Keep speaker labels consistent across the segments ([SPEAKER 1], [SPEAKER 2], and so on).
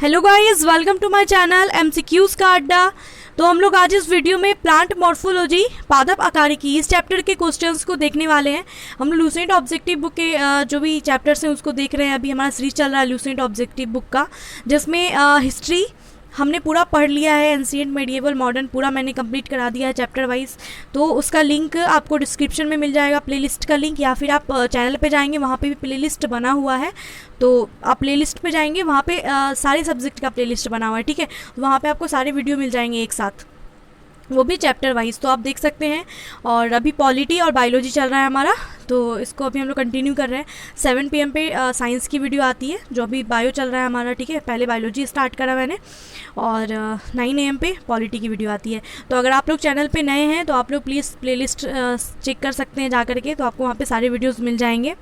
[SPEAKER 1] Hello guys, welcome to my channel MCQs का अड्डा। तो हम लोग आज इस वीडियो में प्लांट मॉर्फोलॉजी पादप आकारिकी इस चैप्टर के क्वेश्चंस को देखने वाले हैं। हम लोग लूसेंट ऑब्जेक्टिव बुक के जो भी चैप्टर्स हैं उसको देख रहे हैं। अभी हमारा सीरीज चल रहा है लूसेंट ऑब्जेक्टिव बुक का, जिसमें हिस्ट्री हमने पूरा पढ़ लिया है, एंशिएंट मेडिएवल मॉडर्न पूरा मैंने कंप्लीट करा दिया है चैप्टर वाइज। तो उसका लिंक आपको डिस्क्रिप्शन में मिल जाएगा, प्लेलिस्ट का लिंक, या फिर आप चैनल पे जाएंगे वहाँ पे भी प्लेलिस्ट बना हुआ है। तो आप प्लेलिस्ट पे जाएंगे, वहाँ पे सारे सब्जेक्ट का प्लेलिस्ट बना हुआ है, ठीक है। तो वहाँ पे आपको सारे वीडियो मिल जाएंगे एक साथ, वो भी चैप्टर वाइज, तो आप देख सकते हैं। और अभी पॉलिटी और बायोलॉजी चल रहा है हमारा, तो इसको अभी हम लोग कंटिन्यू कर रहे हैं। 7 PM पे साइंस की वीडियो आती है, जो अभी बायो चल रहा है हमारा, ठीक है। पहले बायोलॉजी स्टार्ट करा मैंने, और 9 AM पे पॉलिटी की वीडियो आती है। तो अगर आप लोग चैनल पे नए हैं तो आप लोग प्लीज़ प्लेलिस्ट चेक कर सकते हैं जा करके, तो आपको वहाँ पे सारे वीडियोज़ मिल जाएंगे।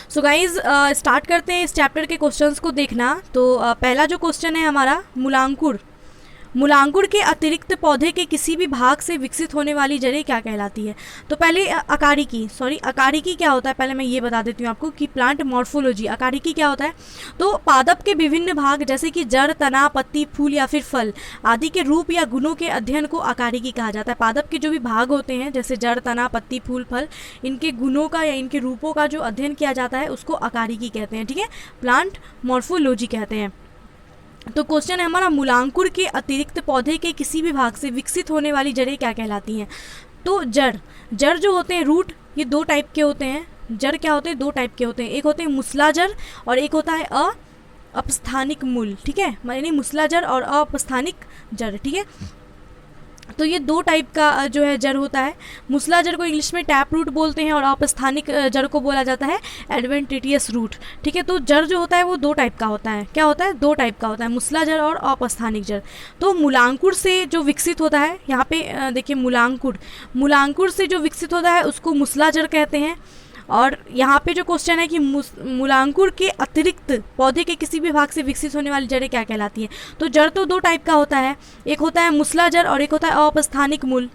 [SPEAKER 1] सो गाइज़, स्टार्ट करते हैं इस चैप्टर के क्वेश्चंस को देखना। तो पहला जो क्वेश्चन है हमारा, मूलांकुर के अतिरिक्त पौधे के किसी भी भाग से विकसित होने वाली जड़ें क्या कहलाती है। तो पहले अकारिकी क्या होता है, पहले मैं ये बता देती हूँ आपको कि प्लांट मॉर्फोलॉजी अकारिकी क्या होता है। तो पादप के विभिन्न भाग जैसे कि जड़, तना, पत्ती, फूल या फिर फल आदि के रूप या गुणों के अध्ययन को अकारिकी कहा जाता है। पादप के जो भी भाग होते हैं जैसे जड़, तना, पत्ती, फूल, फल, इनके गुणों का या इनके रूपों का जो अध्ययन किया जाता है उसको अकारिकी कहते हैं, ठीक है। प्लांट मॉर्फोलॉजी कहते हैं। तो क्वेश्चन है हमारा, मूलांकुर के अतिरिक्त पौधे के किसी भी भाग से विकसित होने वाली जड़ें क्या कहलाती हैं। तो जड़ जो होते हैं, रूट, ये दो टाइप के होते हैं। जड़ क्या होते हैं, दो टाइप के होते हैं, एक होते हैं मुसलाजर और एक होता है अपस्थानिक मूल, ठीक है। यानी मुसलाजर और अपस्थानिक जड़, ठीक है। तो ये दो टाइप का जो है जड़ होता है। मुसला जड़ को इंग्लिश में टैप रूट बोलते हैं और अपस्थानिक जड़ को बोला जाता है एडवेंटिटियस रूट, ठीक है। तो जड़ जो होता है वो दो टाइप का होता है। क्या होता है, दो टाइप का होता है, मुसला जड़ और अपस्थानिक जड़। तो मूलांकुर से जो विकसित होता है, यहाँ पे देखिए मूलांकुर से जो विकसित होता है उसको मुसला जड़ कहते हैं। और यहाँ पे जो क्वेश्चन है कि मूलांकुर के अतिरिक्त पौधे के किसी भी भाग से विकसित होने वाली जड़ें क्या कहलाती हैं। तो जड़ तो दो टाइप का होता है, एक होता है मुसला जड़ और एक होता है अपस्थानिक मूल,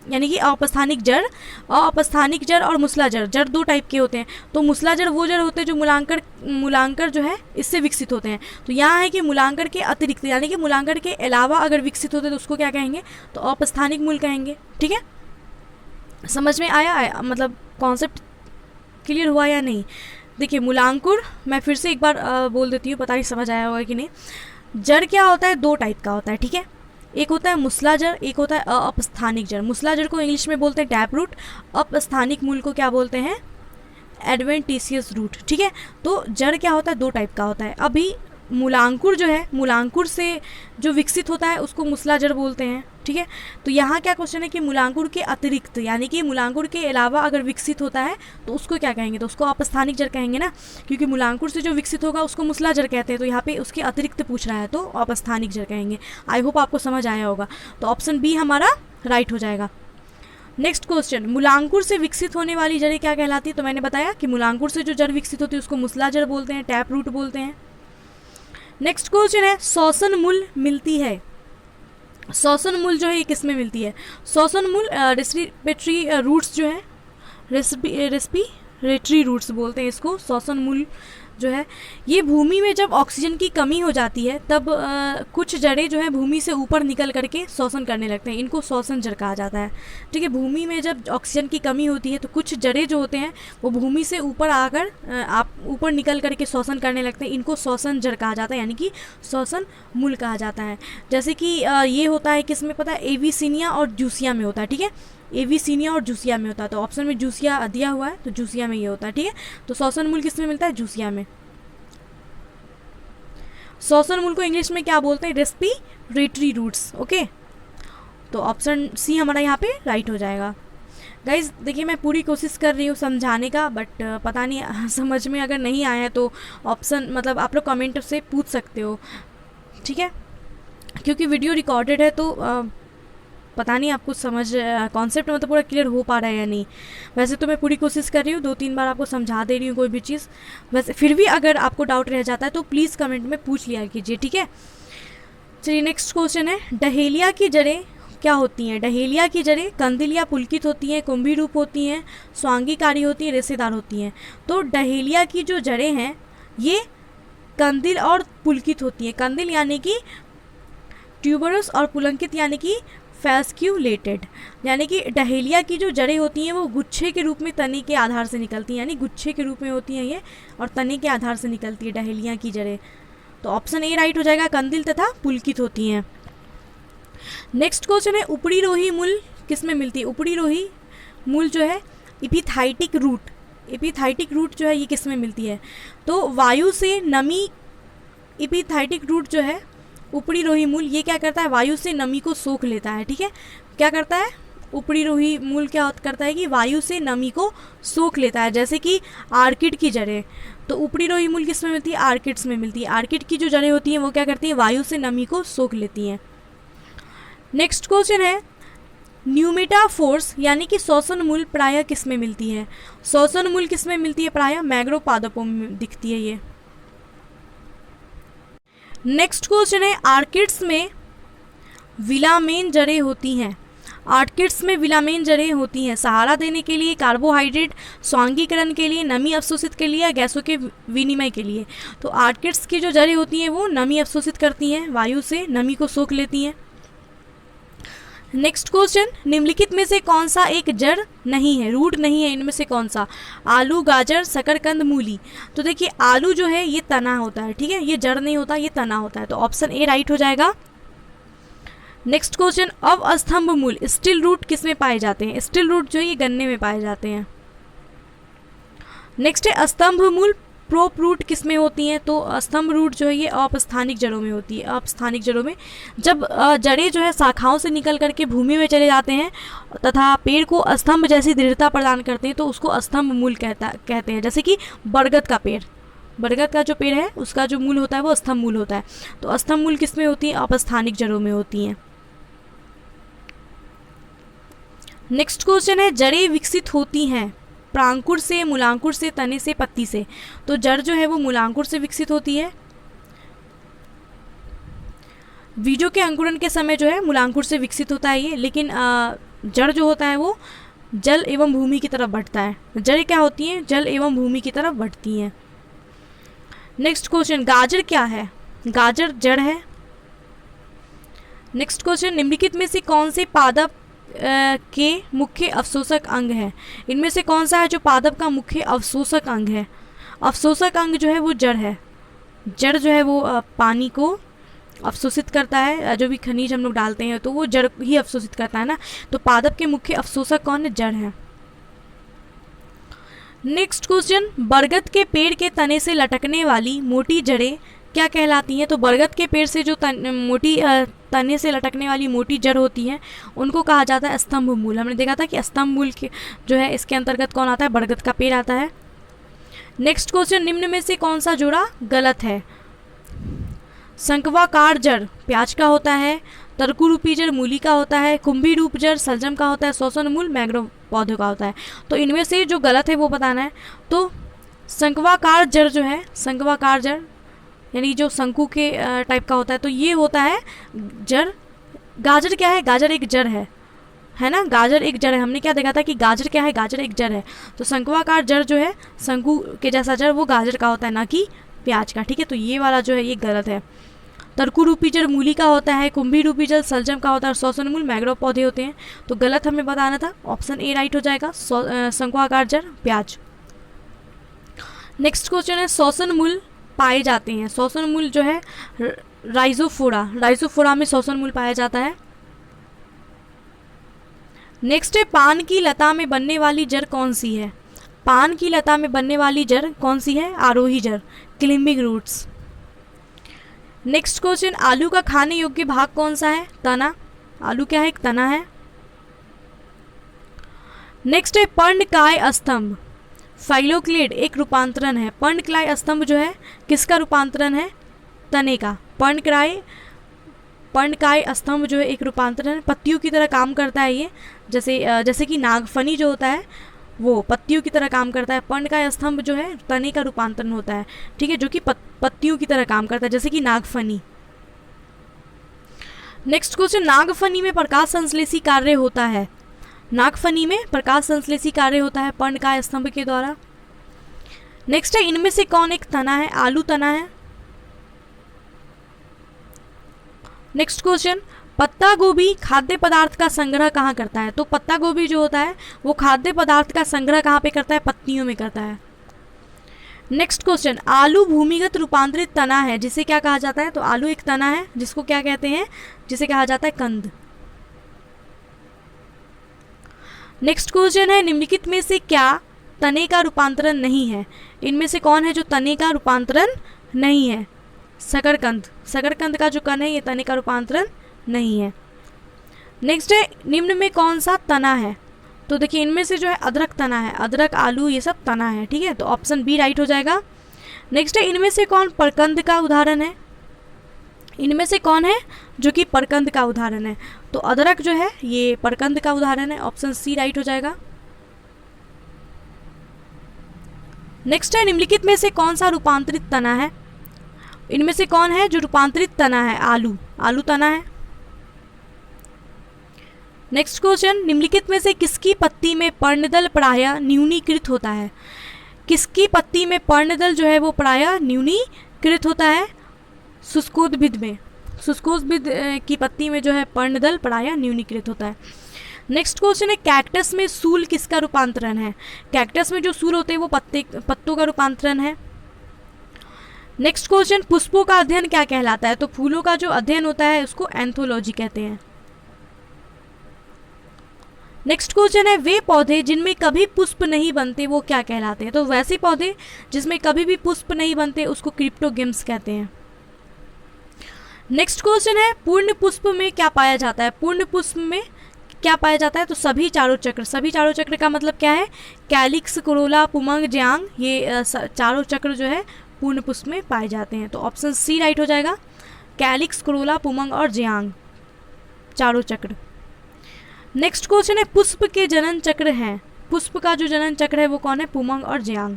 [SPEAKER 1] यानी कि अपस्थानिक जड़ और मुसला जड़ दो टाइप के होते हैं। तो मुसला जड़ वो जड़ होते हैं जो मूलांकर जो है इससे विकसित होते हैं। तो यहाँ है कि मूलांकर के अतिरिक्त, यानी कि मूलांकर के अलावा अगर विकसित होते हैं तो उसको क्या कहेंगे, तो अपस्थानिक मूल कहेंगे, ठीक है। समझ में आया मतलब कॉन्सेप्ट क्लियर हुआ या नहीं। देखिए मूलांकुर, मैं फिर से एक बार बोल देती हूँ, पता नहीं समझ आया होगा कि नहीं। जड़ क्या होता है, दो टाइप का होता है, ठीक है। एक होता है मुसला जड़, एक होता है अपस्थानिक जड़। मुसला जड़ को इंग्लिश में बोलते हैं टैप रूट, अपस्थानिक मूल को क्या बोलते हैं, एडवेंटिशियस रूट, ठीक है। तो जड़ क्या होता है, दो टाइप का होता है। अभी मूलांकुर जो है, मूलांकुर से जो विकसित होता है उसको मुसला जड़ बोलते हैं, ठीक है। तो यहाँ क्या क्वेश्चन है कि मूलांकुर के अतिरिक्त, यानी कि मूलांकुर के अलावा अगर विकसित होता है तो उसको क्या कहेंगे, तो उसको अपस्थानिक जड़ कहेंगे ना, क्योंकि मूलांकुर से जो विकसित होगा उसको मुसला जड़ कहते हैं। तो यहाँ पे उसके अतिरिक्त पूछ रहा है तो अपस्थानिक जड़ कहेंगे। आई होप आपको समझ आया होगा। तो ऑप्शन बी हमारा राइट हो जाएगा। नेक्स्ट क्वेश्चन, मूलांकुर से विकसित होने वाली जड़ें क्या कहलाती है। तो मैंने बताया कि मूलांकुर से जो जड़ विकसित होती है उसको मुसला जड़ बोलते हैं, टैप रूट बोलते हैं। नेक्स्ट क्वेश्चन है, श्वसन मूल मिलती है। श्वसन मूल जो है ये किस में मिलती है। श्वसन मूल रेस्पिरेटरी रूट्स जो है, रेस्पिरेटरी रूट्स बोलते हैं इसको। श्वसन मूल जो है ये भूमि में जब ऑक्सीजन की कमी हो जाती है तब कुछ जड़ें जो है भूमि से ऊपर निकल करके श्वसन करने लगते हैं, इनको श्वसन जड़ कहा जाता है, ठीक है। भूमि में जब ऑक्सीजन की कमी होती है तो कुछ जड़ें जो होते हैं वो भूमि से ऊपर आकर ऊपर निकल करके श्वसन करने लगते हैं, इनको श्वसन जड़ कहा जाता है, यानी कि श्वसन मूल कहा जाता है। जैसे कि ये होता है किसमें पता है, एविसिनिया और जूसिया में होता है, ठीक है। एविसिनिया और जूसिया में होता है। तो ऑप्शन में जूसिया दिया हुआ है तो जूसिया में ये होता है, ठीक है। तो श्वसन मूल किस में मिलता है, जूसिया में। श्वसन मूल को इंग्लिश में क्या बोलते हैं, रेस्पिरेटरी रूट्स, ओके। तो ऑप्शन सी हमारा यहाँ पे राइट हो जाएगा। गाइज देखिए मैं पूरी कोशिश कर रही हूँ समझाने का, बट पता नहीं समझ में अगर नहीं आया तो ऑप्शन मतलब आप लोग कमेंट से पूछ सकते हो, ठीक है। क्योंकि वीडियो रिकॉर्डेड है तो पता नहीं आपको समझ कॉन्सेप्ट मतलब पूरा क्लियर हो पा रहा है या नहीं। वैसे तो मैं पूरी कोशिश कर रही हूँ, 2-3 बार आपको समझा दे रही हूँ कोई भी चीज़। वैसे फिर भी अगर आपको डाउट रह जाता है तो प्लीज़ कमेंट में पूछ लिया कीजिए, ठीक है। चलिए नेक्स्ट क्वेश्चन है, डहेलिया की जड़ें क्या होती हैं। डहेलिया की जड़ें कंदिल या पुलकित होती हैं, कुंभी रूप होती हैं, स्वांगीकारी होती हैं, रेशेदार होती हैं। तो डहेलिया की जो जड़ें हैं ये कंदिल और पुलकित होती हैं। कंदिल यानी कि ट्यूबरस और पुलकित यानी कि फैस्क्यूलेटेड, यानी कि डहेलिया की जो जड़ें होती हैं वो गुच्छे के रूप में तने के आधार से निकलती हैं, यानी गुच्छे के रूप में होती हैं ये और तने के आधार से निकलती है डहेलिया की जड़ें। तो ऑप्शन ए राइट हो जाएगा, कंदिल तथा पुलकित होती हैं। नेक्स्ट क्वेश्चन है ऊपरी रोही मूल किस में मिलती है? ऊपरी रोही मूल जो है एपिथाइटिक रूट, एपिथाइटिक रूट जो है ये किस में मिलती है? तो वायु से नमी, एपिथाइटिक रूट जो है ऊपरी रोही मूल ये क्या करता है? वायु से नमी को सोख लेता है। ठीक है, क्या करता है ऊपरी रोही मूल? क्या करता है कि वायु से नमी को सोख लेता है, जैसे कि आर्किड की जड़ें। तो ऊपरी रोही मूल किस में मिलती है? आर्किड्स में मिलती है। आर्किड की जो जड़ें होती हैं वो क्या करती हैं? वायु से नमी को सोख लेती हैं। नेक्स्ट क्वेश्चन है न्यूमेटाफोर्स यानी कि श्वसन मूल प्रायः किस में मिलती है? श्वसन मूल किस में मिलती है? प्रायः मैग्रो पादपों में दिखती है ये। नेक्स्ट क्वेश्चन है आर्किड्स में विलामेन जड़ें होती हैं। आर्किड्स में विलामेन जड़ें होती हैं सहारा देने के लिए, कार्बोहाइड्रेट स्वांगीकरण के लिए, नमी अवशोषित के लिए या गैसों के विनिमय के लिए। तो आर्किड्स की जो जड़ें होती हैं वो नमी अवशोषित करती हैं, वायु से नमी को सोख लेती हैं। नेक्स्ट क्वेश्चन निम्नलिखित में से कौन सा एक जड़ नहीं है, रूट नहीं है इनमें से कौन सा? आलू, गाजर, शकरकंद, मूली। तो देखिए आलू जो है ये तना होता है, ठीक है, ये जड़ नहीं होता, ये तना होता है। तो ऑप्शन ए राइट हो जाएगा। नेक्स्ट क्वेश्चन अवस्तंभ मूल स्टिल रूट किस में पाए जाते हैं? स्टिल रूट जो है ये गन्ने में पाए जाते हैं। नेक्स्ट है स्तंभ मूल प्रोप रूट किस में होती हैं? तो स्तंभ रूट जो है ये अपस्थानिक जड़ों में होती है। अपस्थानिक जड़ों में जब जड़ें जो है शाखाओं से निकल करके भूमि में चले जाते हैं तथा पेड़ को स्तंभ जैसी दृढ़ता प्रदान करते हैं तो उसको स्तंभ मूल कहते हैं। जैसे कि बरगद का पेड़, बरगद का जो पेड़ है उसका जो मूल होता है वो स्तंभ मूल होता है। तो स्तंभ मूल किस में होती है? अपस्थानिक जड़ों में होती हैं। नेक्स्ट क्वेश्चन है जड़ें विकसित होती हैं प्रांकुर से, मूलांकुर से, तने से, पत्ती से। तो जड़ जो है वो मूलांकुर से विकसित होती है। बीजों के अंकुरण के समय जो है मूलांकुर से विकसित होता है ये, लेकिन जड़ जो होता है वो जल एवं भूमि की तरफ बढ़ता है। जड़ें क्या होती हैं? जल एवं भूमि की तरफ बढ़ती हैं। नेक्स्ट क्वेश्चन गाजर क्या है? गाजर जड़ है। नेक्स्ट क्वेश्चन निम्नलिखित में से कौन से पादप के मुख्य अवशोषक अंग है? इनमें से कौन सा है जो पादप का मुख्य अवशोषक अंग है? अवशोषक अंग जो है वो जड़ है। जड़ जो है वो पानी को अवशोषित करता है, जो भी खनिज हम लोग डालते हैं तो वो जड़ ही अवशोषित करता है ना। तो पादप के मुख्य अवशोषक कौन है? जड़ है। नेक्स्ट क्वेश्चन बरगद के पेड़ के तने से लटकने वाली मोटी जड़ें क्या कहलाती हैं? तो बरगद के पेड़ से जो मोटी तने से लटकने वाली मोटी जड़ होती है उनको कहा जाता है स्तंभ मूल। हमने देखा था कि स्तंभ मूल के जो है इसके अंतर्गत कौन आता है? बरगद का पेड़ आता है। नेक्स्ट क्वेश्चन निम्न में से कौन सा जोड़ा गलत है? शंक्वाकार जड़ प्याज का होता है, तरकू रूपी जड़ मूली का होता है, कुंभी रूप जड़ सलजम का होता है, श्वसन मूल मैंग्रोव पौधों का होता है। तो इनमें से जो गलत है वो बताना है। तो शंक्वाकार जड़ जो है, शंक्वाकार जड़ यानी जो शंकु के टाइप का होता है, तो ये होता है जड़। गाजर क्या है? गाजर एक जड़ है ना, गाजर एक जड़ है। हमने क्या देखा था कि गाजर क्या है? गाजर एक जड़ है। तो शंक्वाकार जड़ जो है शंकु के जैसा जड़ वो गाजर का होता है, ना कि प्याज का। ठीक है, तो ये वाला जो है ये गलत है। तरकू रूपी जड़ मूली का होता है, कुंभी रूपी जड़ सलजम का होता है और श्वसन मूल मैंग्रोव पौधे होते हैं। तो गलत हमें बताना था, ऑप्शन ए राइट हो जाएगा, शंक्वाकार जड़ प्याज। नेक्स्ट क्वेश्चन है श्वसन मूल पाए जाते हैं। श्वसन मूल जो है राइजोफोरा, राइजोफोरा में श्वसन मूल पाया जाता है। नेक्स्ट है पान की लता में बनने वाली जड़ कौन सी है? पान की लता में बनने वाली जड़ कौन सी है? आरोही जड़, क्लिम्बिंग रूट्स। नेक्स्ट क्वेश्चन आलू का खाने योग्य भाग कौन सा है? तना। आलू क्या है? एक तना है। नेक्स्ट है पर्णकाय स्तंभ, फाइलोक्लेड एक रूपांतरण है। पर्णकाय स्तंभ जो है किसका रूपांतरण है? तने का। पर्णकाय स्तंभ जो है एक रूपांतरण है, पत्तियों की तरह काम करता है ये। जैसे कि नागफनी जो होता है वो पत्तियों की तरह काम करता है। पर्णकाय स्तंभ जो है तने का रूपांतरण होता है, ठीक है, जो कि पत्तियों की तरह काम करता है, जैसे कि नागफनी। नेक्स्ट क्वेश्चन नागफनी में प्रकाश संश्लेषी कार्य होता है। नागफनी में प्रकाश संश्लेषी कार्य होता है पर्णकाय स्तंभ के द्वारा। नेक्स्ट है इनमें से कौन एक तना है? आलू तना है। नेक्स्ट क्वेश्चन, पत्ता गोभी खाद्य पदार्थ का संग्रह कहाँ करता है? तो पत्ता गोभी जो होता है वो खाद्य पदार्थ का संग्रह कहाँ पे करता है? पत्तियों में करता है। नेक्स्ट क्वेश्चन, आलू भूमिगत रूपांतरित तना है जिसे क्या कहा जाता है? तो आलू एक तना है जिसको क्या कहते हैं? जिसे कहा जाता है कंद। नेक्स्ट क्वेश्चन है, निम्नलिखित में से क्या तने का रूपांतरण नहीं है? इनमें से कौन है जो तने का रूपांतरण नहीं है? शकरकंद। शकरकंद का जो कण है ये तने का रूपांतरण नहीं है। नेक्स्ट है, निम्न में कौन सा तना है? तो देखिए इनमें से जो है अदरक तना है, अदरक आलू ये सब तना है, ठीक है, तो ऑप्शन बी राइट हो जाएगा। नेक्स्ट है, इनमें से कौन परकंद का उदाहरण है? इनमें से कौन है जो कि परकंद का उदाहरण है? तो अदरक जो है ये परकंद का उदाहरण है, ऑप्शन सी राइट हो जाएगा। नेक्स्ट है, निम्नलिखित में से कौन सा रूपांतरित तना है? इनमें से कौन है जो रूपांतरित तना है? आलू, आलू तना है। नेक्स्ट क्वेश्चन, निम्नलिखित में से किसकी पत्ती में पर्णदल प्रायः न्यूनीकृत होता है? किसकी पत्ती में पर्णदल जो है वो प्रायः न्यूनीकृत होता है? शुष्कोद्भिद में, शुष्कोद्भिद की पत्ती में जो है पर्णदल प्रायः न्यूनीकृत होता है। नेक्स्ट क्वेश्चन है, कैक्टस में सूल किसका रूपांतरण है? कैक्टस में जो सूल होते हैं वो पत्तों का रूपांतरण है। नेक्स्ट क्वेश्चन, पुष्पों का अध्ययन क्या कहलाता है? तो फूलों का जो अध्ययन होता है उसको एंथोलॉजी कहते हैं। नेक्स्ट क्वेश्चन है, वे पौधे जिनमें कभी पुष्प नहीं बनते वो क्या कहलाते हैं? तो वैसे पौधे जिसमें कभी भी पुष्प नहीं बनते उसको क्रिप्टोगेम्स कहते हैं। नेक्स्ट क्वेश्चन है, पूर्ण पुष्प में क्या पाया जाता है? पूर्ण पुष्प में क्या पाया जाता है? तो सभी चारों चक्र। सभी चारों चक्र का मतलब क्या है? कैलिक्स, कोरोला, पुमंग, ज्यांग, ये चारों चक्र जो है पूर्ण पुष्प में पाए जाते हैं, तो ऑप्शन सी राइट हो जाएगा। कैलिक्स, कोरोला, पुमंग और ज्यांग चारों चक्र। नेक्स्ट क्वेश्चन है, पुष्प के जनन चक्र हैं, पुष्प का जो जनन चक्र है वो कौन है? पुमंग और ज्यांग।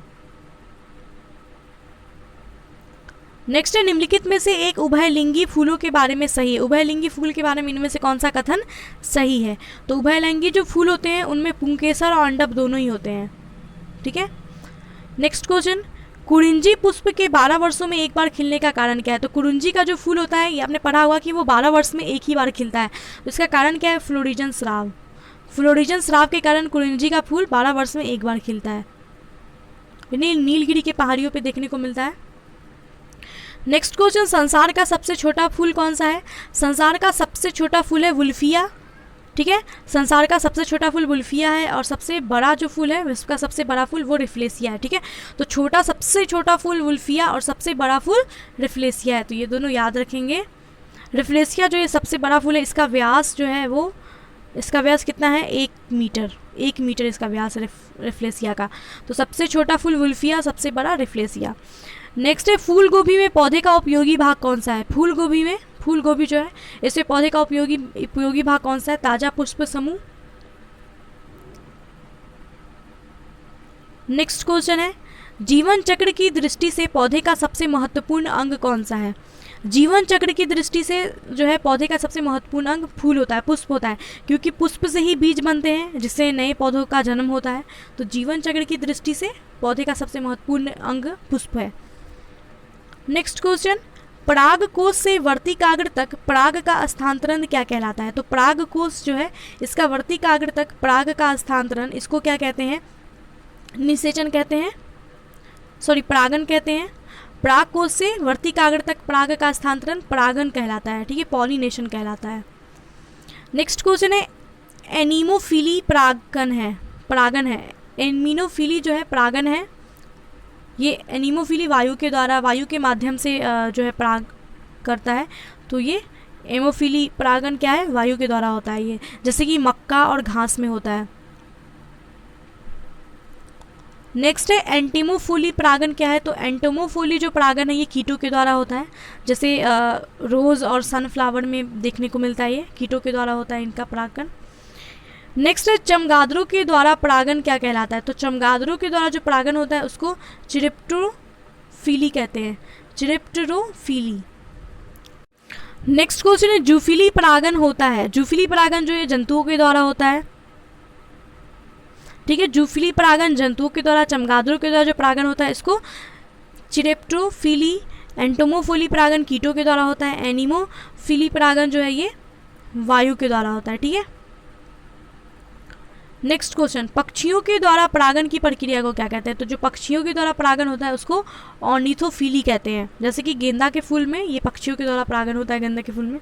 [SPEAKER 1] नेक्स्ट है, निम्नलिखित में से एक उभयलिंगी फूलों के बारे में सही है। उभयलिंगी फूल के बारे में इनमें से कौन सा कथन सही है? तो उभयलिंगी जो फूल होते हैं उनमें पुंकेसर और अंडप दोनों ही होते हैं, ठीक है। नेक्स्ट क्वेश्चन, कुरिंजी पुष्प के 12 वर्षों में एक बार खिलने का कारण क्या है? तो कुरिंजी का जो फूल होता है ये आपने पढ़ा हुआ कि वो 12 वर्ष में एक ही बार खिलता है, तो इसका कारण क्या है? फ्लोरिजन स्राव। फ्लोरिजन स्राव के कारण कुरिंजी का फूल 12 वर्ष में एक बार खिलता है, नीलगिरी के पहाड़ियों पे देखने को मिलता है। नेक्स्ट क्वेश्चन, संसार का सबसे छोटा फूल कौन सा है? संसार का सबसे छोटा फूल है वुल्फिया, ठीक है, संसार का सबसे छोटा फूल वुल्फिया है और सबसे बड़ा जो फूल है विश्व का सबसे बड़ा फूल वो रिफ्लेसिया है, ठीक है। तो छोटा, सबसे छोटा फूल वुल्फिया और सबसे बड़ा फूल रिफ्लेसिया है, तो ये दोनों याद रखेंगे। रिफ्लेसिया जो ये सबसे बड़ा फूल है इसका व्यास जो है वो, इसका व्यास कितना है? 1 मीटर, 1 मीटर इसका व्यास है रिफ्लेसिया का। तो सबसे छोटा फूल वुल्फिया, सबसे बड़ा रिफ्लेसिया। नेक्स्ट है, फूल गोभी में पौधे का उपयोगी भाग कौन सा है? फूल गोभी में, फूल गोभी जो है इसमें पौधे का उपयोगी भाग कौन सा है? ताजा पुष्प समूह। नेक्स्ट क्वेश्चन है, जीवन चक्र की दृष्टि से पौधे का सबसे महत्वपूर्ण अंग कौन सा है? जीवन चक्र की दृष्टि से जो है पौधे का सबसे महत्वपूर्ण अंग फूल होता है, पुष्प होता है, क्योंकि पुष्प से ही बीज बनते हैं जिससे नए पौधों का जन्म होता है। तो जीवन चक्र की दृष्टि से पौधे का सबसे महत्वपूर्ण अंग पुष्प है। नेक्स्ट क्वेश्चन, पराग कोश से वर्तिकाग्र तक पराग का स्थानांतरण क्या कहलाता है? तो पराग कोश जो है इसका वर्तिकाग्र तक पराग का स्थानांतरण, इसको क्या कहते हैं? निषेचन कहते हैं, सॉरी परागन कहते हैं। पराग कोश से वर्तिकाग्र तक पराग का स्थानांतरण परागन कहलाता है, ठीक है, पॉलिनेशन कहलाता है। नेक्स्ट क्वेश्चन है, एनीमोफिली परागन है, एनीमोफिली जो है परागन है। ये एनीमोफिली वायु के द्वारा, वायु के माध्यम से जो है पराग करता है, तो ये एमोफिली परागन क्या है? वायु के द्वारा होता है, ये जैसे कि मक्का और घास में होता है। नेक्स्ट है, एंटीमोफिली परागन क्या है? तो एंटीमोफिली जो परागन है ये कीटों के द्वारा होता है, जैसे रोज़ और सनफ्लावर में देखने को मिलता है, ये कीटों के द्वारा होता है इनका परागन। नेक्स्ट है, चमगादड़ों के द्वारा परागन क्या कहलाता है? तो चमगादड़ों के द्वारा जो परागन होता है उसको चिरिप्टोफिली कहते हैं, चिरिप्टोफिली। नेक्स्ट क्वेश्चन है, जूफिली परागन होता है, जूफिली परागन जो है जंतुओं के द्वारा होता है, ठीक है, जूफिली परागन जंतुओं के द्वारा, चमगादड़ों के द्वारा जो परागन होता है इसको चिरिप्टोफिली एंटोमोफिली परागन कीटों के द्वारा होता है, एनिमोफिली परागन जो है ये वायु के द्वारा होता है, ठीक है। नेक्स्ट क्वेश्चन, पक्षियों के द्वारा परागन की प्रक्रिया को क्या कहते हैं? तो जो पक्षियों के द्वारा परागन होता है उसको ऑर्निथोफिली कहते हैं। जैसे कि गेंदा के फूल में ये पक्षियों के द्वारा परागन होता है, गेंदा के फूल में,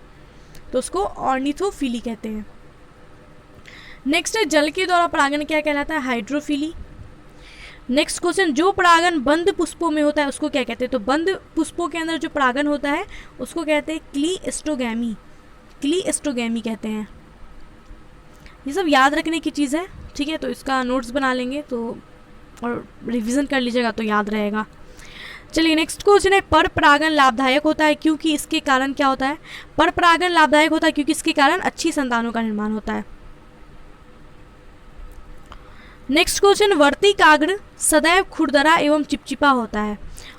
[SPEAKER 1] तो उसको ऑर्निथोफिली कहते हैं। नेक्स्ट है, जल के द्वारा परागन क्या कहलाता है? हाइड्रोफिली। नेक्स्ट क्वेश्चन, जो परागन बंद पुष्पों में होता है उसको क्या कहते हैं? तो बंद पुष्पों के अंदर जो परागन होता है उसको कहते हैं क्लीस्टोगैमी, क्लीस्टोगैमी कहते हैं। ये सब याद रखने की चीज़ है, ठीक है, तो इसका नोट्स बना लेंगे तो और रिवीजन कर लीजिएगा तो याद रहेगा। चलिए नेक्स्ट क्वेश्चन है, पर परागन लाभदायक होता है क्योंकि इसके कारण क्या होता है? पर परागन लाभदायक होता है क्योंकि इसके कारण अच्छी संतानों का निर्माण होता है। नेक्स्ट क्वेश्चन, वर्तिकाग्र सदैव खुरदरा एवं चिपचिपा होता है।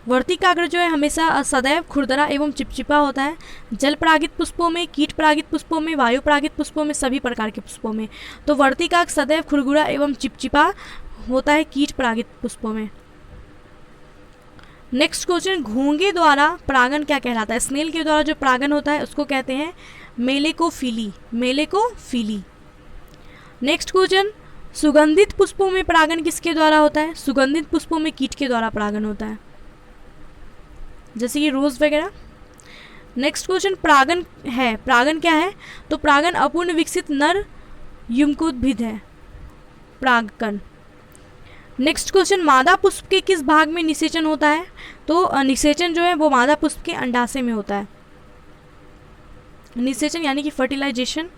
[SPEAKER 1] वर्तिकाग्र जो है हमेशा सदैव खुरदरा एवं चिपचिपा होता है। जल परागित पुष्पों में, कीट परागित पुष्पों में, वायु परागित पुष्पों में, सभी प्रकार के पुष्पों में। तो वर्तिकाग्र सदैव खुरदरा एवं चिपचिपा होता है कीट परागित पुष्पों में। नेक्स्ट क्वेश्चन, घोंगे द्वारा परागन क्या कहलाता है? स्नेल के द्वारा जो परागन होता है उसको कहते हैं मेलेकोफिली, मेलेकोफिली। नेक्स्ट क्वेश्चन, सुगंधित पुष्पों में परागन किसके द्वारा होता है? सुगंधित पुष्पों में कीट के द्वारा परागन होता है, जैसे कि रोज वगैरह। नेक्स्ट क्वेश्चन, परागन है, परागन क्या है? तो परागन अपूर्ण विकसित नर युग्मकोद्भिद है, परागकण। नेक्स्ट क्वेश्चन, मादा पुष्प के किस भाग में निषेचन होता है? तो निषेचन जो है वो मादा पुष्प के अंडाशय में होता है, निषेचन यानी कि फर्टिलाइजेशन।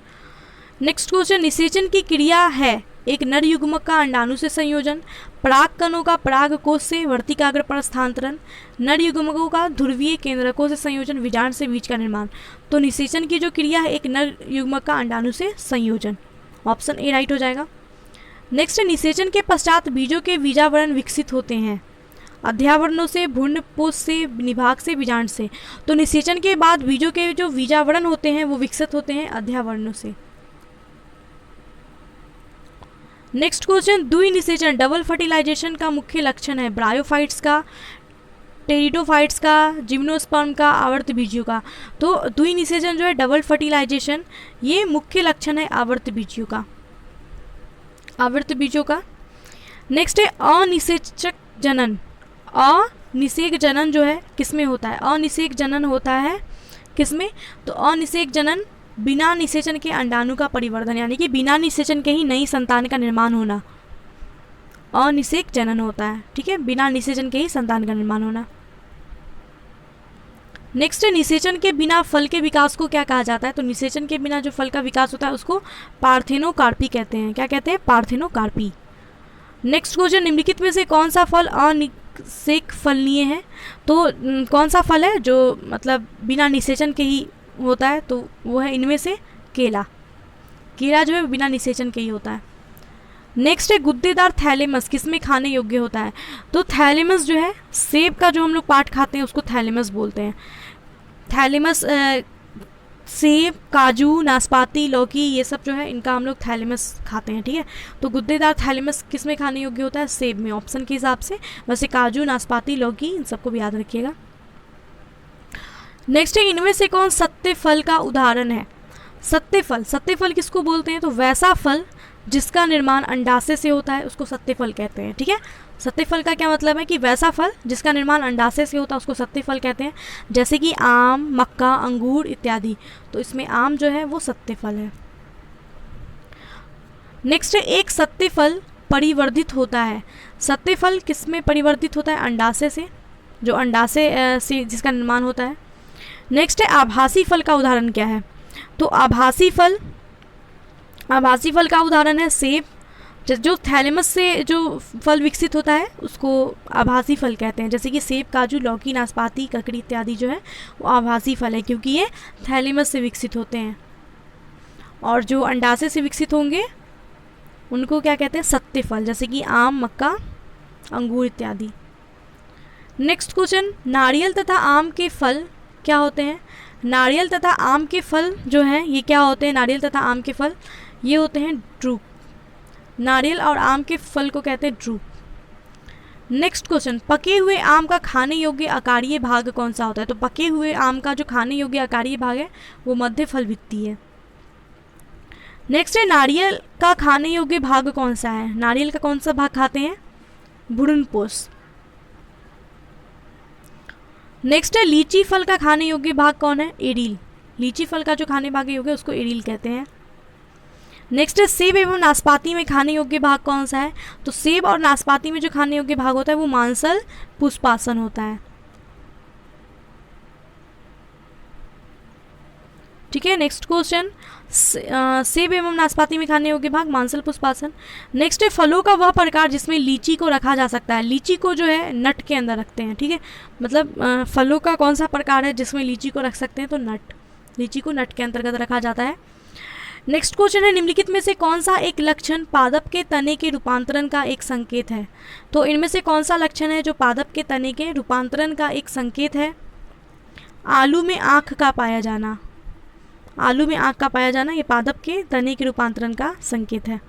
[SPEAKER 1] नेक्स्ट क्वेश्चन, निषेचन की क्रिया है एक नर युग्मक का अंडाणु से संयोजन, परागकणों का परागकोश से वर्तिकाग्र पर स्थानांतरण, नर युग्मकों का ध्रुवीय केंद्रकों से संयोजन, बीजांड से बीज का निर्माण। तो निषेचन की जो क्रिया है एक नर युग्मक का अंडाणु से संयोजन, ऑप्शन ए राइट हो जाएगा। नेक्स्ट, निषेचन के पश्चात बीजों के बीजावरण विकसित होते हैं, अध्यावरणों से, भ्रूणपोष से, निभाग से, बीजांड से। तो निषेचन के बाद बीजों के जो बीजावरण होते हैं वो विकसित होते हैं अध्यावरणों से। नेक्स्ट क्वेश्चन, द्विनिषेचन डबल फर्टिलाइजेशन का मुख्य लक्षण है? ब्रायोफाइट्स का, टेरिडोफाइट्स का, जिम्नोस्पर्म का, आवर्त बीजियों का। तो द्विनिषेचन जो है डबल फर्टिलाइजेशन ये मुख्य लक्षण है आवर्त बीजियों का, आवर्त बीजों का। नेक्स्ट है अनिषेचक जनन, अनिषेक जनन जो है किसमें होता है? अनिषेक जनन होता है किसमें? तो अनिषेक जनन बिना निषेचन के अंडाणु का परिवर्धन, यानी कि बिना निषेचन के ही नई संतान का निर्माण होना अनिषेक जनन होता है, ठीक है, बिना निषेचन के ही संतान का निर्माण होना। नेक्स्ट है, निषेचन के बिना फल के विकास को क्या कहा जाता है? तो निषेचन के बिना जो फल का विकास होता है उसको पार्थेनोकार्पी कहते हैं। क्या कहते हैं? पार्थेनोकार्पी। नेक्स्ट क्वेश्चन, निम्नलिखित में से कौन सा फल अनिषेक फलनीय है? तो कौन सा फल है जो मतलब बिना निषेचन के ही होता है? तो वो है इनमें से केला, केला जो है बिना निषेचन के ही होता है। नेक्स्ट है, गुद्देदार थैलेमस किसमें खाने योग्य होता है? तो थैलेमस जो है सेब का जो हम लोग पार्ट खाते हैं उसको थैलेमस बोलते हैं। थैलेमस सेब, काजू, नाशपाती, लौकी ये सब जो है इनका हम लोग थैलेमस खाते हैं, ठीक है। तो गुद्देदार थैलेमस किस में खाने योग्य होता है? सेब में, ऑप्शन के हिसाब से। वैसे काजू, नाशपाती, लौकी इन सबको भी याद रखिएगा। नेक्स्ट है, इनमें से कौन सत्य फल का उदाहरण है? सत्य फल, सत्य फल किसको बोलते हैं? तो वैसा फल जिसका निर्माण अंडाशय से होता है उसको सत्य फल कहते हैं, ठीक है। सत्य फल का क्या मतलब है? कि वैसा फल जिसका निर्माण अंडाशय से होता है उसको सत्य फल कहते हैं, जैसे कि आम, मक्का, अंगूर इत्यादि। तो इसमें आम जो है वो सत्य फल है। नेक्स्ट है, एक सत्य फल परिवर्धित होता है। सत्य फल किस में परिवर्तित होता है? अंडाशय से, जो अंडाशय से जिसका निर्माण होता है। नेक्स्ट है, आभासी फल का उदाहरण क्या है? तो आभासी फल का उदाहरण है सेब। जो थैलेमस से जो फल विकसित होता है उसको आभासी फल कहते हैं, जैसे कि सेब, काजू, लौकी, नाशपाती, ककड़ी इत्यादि जो है वो आभासी फल है क्योंकि ये थैलेमस से विकसित होते हैं। और जो अंडाशय से विकसित होंगे उनको क्या कहते हैं? सत्य फल, जैसे कि आम, मक्का, अंगूर इत्यादि। नेक्स्ट क्वेश्चन, नारियल तथा आम के फल क्या होते हैं? नारियल तथा आम के फल जो हैं ये क्या होते हैं? नारियल तथा आम के फल ये होते हैं ड्रूप। नारियल और आम के फल को कहते हैं ड्रूप। नेक्स्ट क्वेश्चन, पके हुए आम का खाने योग्य अकारीय भाग कौन सा होता है? तो पके हुए आम का जो खाने योग्य अकारीय भाग है वो मध्य फल भित्ति है। नेक्स्ट है, नारियल का खाने योग्य भाग कौन सा है? नारियल का कौन सा भाग खाते हैं? भ्रूणपोष। नेक्स्ट है, लीची फल का खाने योग्य भाग कौन है? एरील। लीची फल का जो खाने भाग योग्य उसको एरील कहते हैं। नेक्स्ट है, सेब एवं नाशपाती में खाने योग्य भाग कौन सा है? तो सेब और नाशपाती में जो खाने योग्य भाग होता है वो मांसल पुष्पासन होता है। ठीक है, नेक्स्ट क्वेश्चन, सेब एवं नाशपाती में खाने योग्य भाग मांसल पुष्पासन। नेक्स्ट है, फलों का वह प्रकार जिसमें लीची को रखा जा सकता है। लीची को जो है नट के अंदर रखते हैं। ठीक है, मतलब फलों का कौन सा प्रकार है जिसमें लीची को रख सकते हैं? तो नट, लीची को नट के अंतर्गत रखा जाता है। नेक्स्ट क्वेश्चन है, निम्नलिखित में से कौन सा एक लक्षण पादप के तने के रूपांतरण का एक संकेत है? तो इनमें से कौन सा लक्षण है जो पादप के तने के रूपांतरण का एक संकेत है? आलू में आँख का पाया जाना। आलू में आँख का पाया जाना ये पादप के तने के रूपांतरण का संकेत है।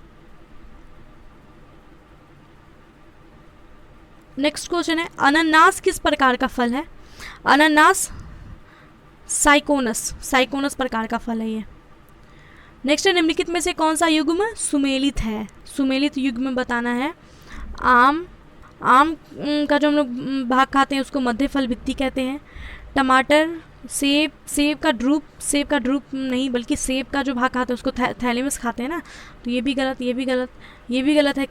[SPEAKER 1] नेक्स्ट क्वेश्चन है, अनानास किस प्रकार का फल है? अनानास साइकोनस प्रकार का फल है ये। नेक्स्ट है, निम्नलिखित में से कौन सा युग्म सुमेलित है? सुमेलित युग्म बताना है। आम का जो हम लोग भाग खाते हैं उसको मध्य फल भित्ति कहते हैं। टमाटर, सेब का ड्रूप नहीं बल्कि सेब का जो भाग खाते हैं उसको थैलेमस खाते हैं ना, तो ये भी गलत, ये भी गलत है।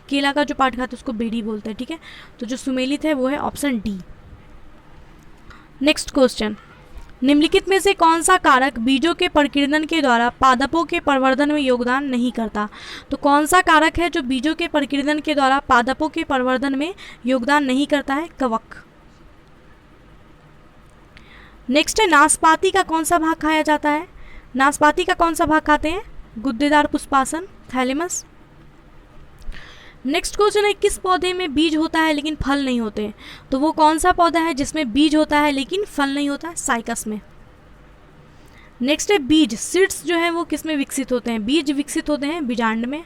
[SPEAKER 1] केला का जो पार्ट खाते हैं उसको बेरी बोलते हैं। ठीक है, तो जो सुमेलित है वो है ऑप्शन डी। नेक्स्ट क्वेश्चन, निम्नलिखित में से कौन सा कारक बीजों के प्रकीर्णन के द्वारा पादपों के प्रवर्धन में योगदान नहीं करता? तो कौन सा कारक है जो बीजों के प्रकीर्णन के द्वारा पादपों के प्रवर्धन में योगदान नहीं करता है? कवक। नेक्स्ट है, नाशपाती का कौन सा भाग खाया जाता है? नाशपाती का कौन सा भाग खाते हैं? गुद्देदार पुष्पासन, थैलेमस। नेक्स्ट क्वेश्चन है, किस पौधे में बीज होता है लेकिन फल नहीं होते? तो वो कौन सा पौधा है जिसमें बीज होता है लेकिन फल नहीं होता? साइकस में। नेक्स्ट है, बीज सीड्स जो है वो किस में विकसित होते हैं? बीज विकसित होते हैं बीजांड में।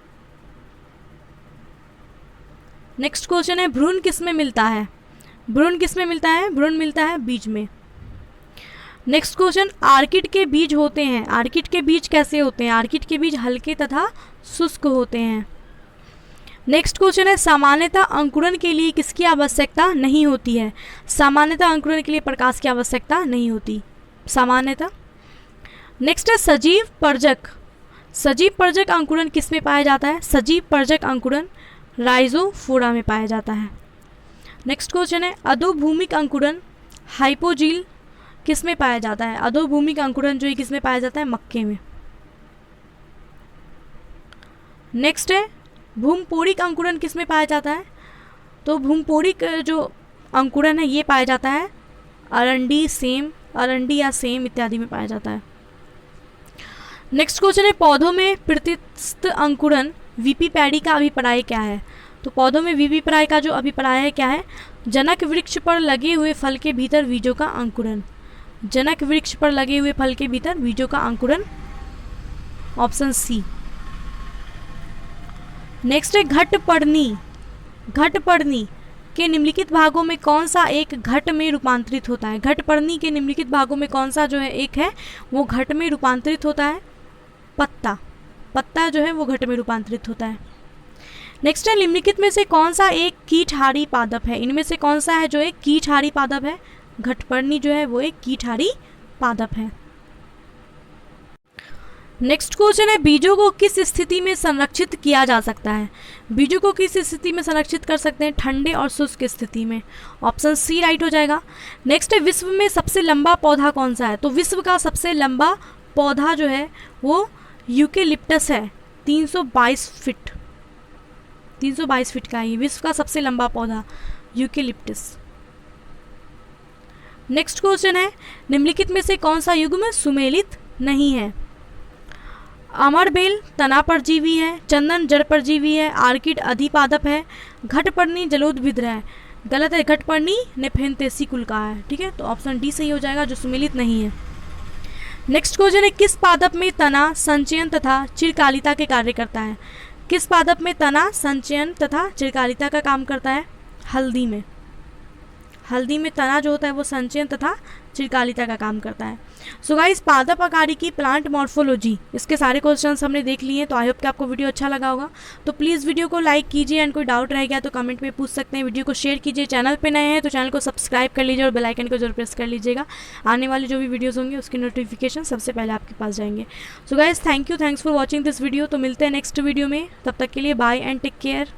[SPEAKER 1] नेक्स्ट क्वेश्चन है, भ्रूण किस में मिलता है? भ्रूण किस में मिलता है? भ्रूण मिलता है बीज में। नेक्स्ट क्वेश्चन, आर्किड के बीज होते हैं। आर्किड के बीज कैसे होते हैं? आर्किड के बीज हल्के तथा शुष्क होते हैं। नेक्स्ट क्वेश्चन है, सामान्यतः अंकुरण के लिए किसकी आवश्यकता नहीं होती है? सामान्यतः अंकुरण के लिए प्रकाश की आवश्यकता नहीं होती सामान्यतः। नेक्स्ट है, सजीव पर्जक अंकुरण किस में पाया जाता है? सजीव पर्जक अंकुरण राइजोफोरा में पाया जाता है। नेक्स्ट क्वेश्चन है, अधोभूमिक अंकुरण हाइपोजील किस में पाया जाता है? अधोभूमिक अंकुरण जो है किस में पाया जाता है? मक्के में। नेक्स्ट है, भूमपोरिक अंकुरण किस में पाया जाता है? तो भूमपोरिक जो अंकुरण है ये पाया जाता है अरंडी या सेम इत्यादि में पाया जाता है। नेक्स्ट क्वेश्चन है, पौधों में प्रतिस्थ अंकुरण विपिपैडी का अभिप्राय क्या है? तो पौधों में विपिपैडी का जो अभिप्राय है क्या है? जनक वृक्ष पर लगे हुए फल के भीतर बीजों का अंकुरण। जनक वृक्ष पर लगे हुए फल के भीतर बीजों का अंकुरण, ऑप्शन सी। नेक्स्ट है, घटपर्णी के निम्नलिखित भागों में कौन सा एक घट में रूपांतरित होता है? घटपर्णी के निम्नलिखित भागों में कौन सा जो है एक है वो घट में रूपांतरित होता है? पत्ता जो है वो घट में रूपांतरित होता है। नेक्स्ट है, निम्नलिखित में से कौन सा एक कीटहारी पादप है? इनमें से कौन सा है जो एक कीटहारी पादप है? घटपर्णी जो है वो एक कीटहारी पादप है। नेक्स्ट क्वेश्चन है, बीजों को किस स्थिति में संरक्षित किया जा सकता है? बीजों को किस स्थिति में संरक्षित कर सकते हैं? ठंडे और शुष्क स्थिति में, ऑप्शन सी राइट हो जाएगा। नेक्स्ट है, विश्व में सबसे लंबा पौधा कौन सा है? तो विश्व का सबसे लंबा पौधा जो है वो यूकेलिप्टस है, 322 फीट का है विश्व का सबसे लंबा पौधा यूकेलिप्टस। नेक्स्ट क्वेश्चन है, निम्नलिखित में से कौन सा युग्म सुमेलित नहीं है? अमरबेल तना परजीवी है, चंदन जड़ परजीवी है, आर्किड अधिपादप है, घटपर्णी जलोदभिद्र है। गलत है, घटपर्णी नेफेंथेसी कुल का है। ठीक है, तो ऑप्शन डी सही हो जाएगा जो सुमेलित नहीं है। नेक्स्ट क्वेश्चन है, किस पादप में तना संचयन तथा चिरकालिता के कार्य करता है? किस पादप में तना संचयन तथा चिरकालिता का काम करता है? हल्दी में तना जो होता है वो संचयन तथा चिरकालिता का काम करता है। सो गाइस, पादप आकारी की प्लांट मॉर्फोलॉजी, इसके सारे क्वेश्चंस हमने देख लिए हैं। तो आई होप कि आपको वीडियो अच्छा लगा होगा। तो प्लीज़ वीडियो को लाइक कीजिए एंड कोई डाउट रह गया तो कमेंट में पूछ सकते हैं। वीडियो को शेयर कीजिए। चैनल पे नए हैं तो चैनल को सब्सक्राइब कर लीजिए और बेल आइकन को जरूर प्रेस कर लीजिएगा। आने वाले जो भी वीडियोज़ होंगे उसकी नोटिफिकेशन सबसे पहले आपके पास जाएंगे। So guys, thanks for watching this video. तो मिलते हैं नेक्स्ट वीडियो में, तब तक के लिए बाय एंड टेक केयर।